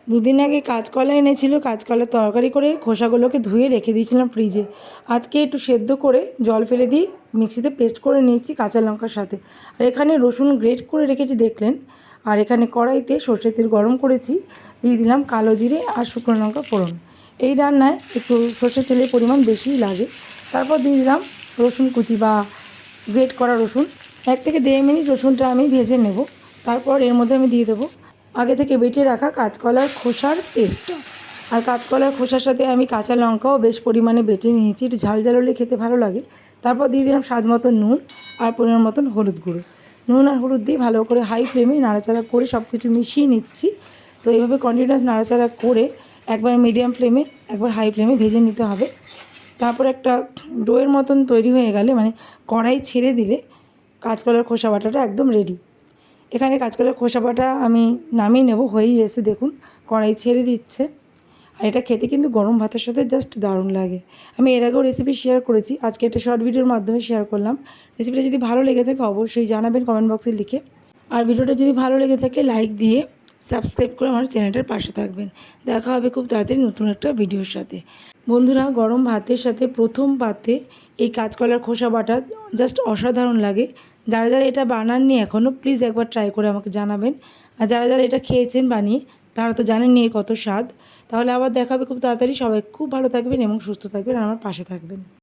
দুদিন আগে কাঁচকলা এনেছিল, কাঁচকলার তরকারি করে খোসাগুলোকে ধুয়ে রেখে দিয়েছিলাম ফ্রিজে। আজকে একটু সেদ্ধ করে জল ফেলে দিয়ে মিক্সিতে পেস্ট করে নিয়েছি কাঁচা লঙ্কার সাথে। আর এখানে রসুন গ্রেট করে রেখেছি দেখলেন। আর এখানে কড়াইতে সর্ষের তেল গরম করেছি, দিয়ে দিলাম কালো জিরে আর শুকনো লঙ্কা ফোড়ন। এই রান্নায় একটু সর্ষের তেলের পরিমাণ বেশিই লাগে। তারপর দিয়ে দিলাম রসুন কুচি বা গ্রেট করা রসুন। 1 থেকে 1.5 মিনিট রসুনটা আমি ভেজে নেব। তারপর এর মধ্যে আমি দিয়ে দেবো আগে থেকে বেটে রাখা কাঁচকলার খোসার পেস্টটা। আর কাঁচকলার খোসার সাথে আমি কাঁচা লঙ্কাও বেশ পরিমাণে বেটে নিয়েছি, একটু ঝাল ঝাল হলে খেতে ভালো লাগে। তারপর দিয়ে দিলাম স্বাদ মতো নুন আর পরিমাণ মতন হলুদ গুঁড়ো। নুন আর হলুদ দিয়ে ভালো করে হাই ফ্লেমে নাড়াচাড়া করে সব কিছু মিশিয়ে নিচ্ছি। তো এইভাবে কন্টিনিউয়াস নাড়াচাড়া করে একবার মিডিয়াম ফ্লেমে একবার হাই ফ্লেমে ভেজে নিতে হবে। তারপর একটা ডোয়ের মতন তৈরি হয়ে গেলে, মানে কড়াই ছেড়ে দিলে কাঁচকলার খোসা বাটাটা একদম রেডি। এখানে কাঁচকলার খোসা বাটা আমি নামিয়ে নেব, হয়েই এসে দেখুন কড়াই ছেড়ে দিচ্ছে। আর এটা খেতে কিন্তু গরম ভাতের সাথে জাস্ট দারুণ লাগে। আমি এর আগেও রেসিপি শেয়ার করেছি, আজকে একটা শর্ট ভিডিওর মাধ্যমে শেয়ার করলাম। রেসিপিটা যদি ভালো লেগে থাকে অবশ্যই জানাবেন কমেন্ট বক্সে লিখে। আর ভিডিওটা যদি ভালো লেগে থাকে লাইক দিয়ে সাবস্ক্রাইব করে আমার চ্যানেলটার পাশে থাকবেন। দেখা হবে খুব তাড়াতাড়ি নতুন একটা ভিডিওর সাথে। বন্ধুরা, গরম ভাতের সাথে প্রথম পাতে এই কাঁচকলার খোসা বাটা জাস্ট অসাধারণ লাগে। যারা যারা এটা বানাননি এখনও প্লিজ একবার ট্রাই করে আমাকে জানাবেন। আর যারা যারা এটা খেয়েছেন বানিয়ে তারা তো জানেননি এর কত স্বাদ। তাহলে আবার দেখা হবে খুব তাড়াতাড়ি। সবাই খুব ভালো থাকবেন এবং সুস্থ থাকবেন আর আমার পাশে থাকবেন।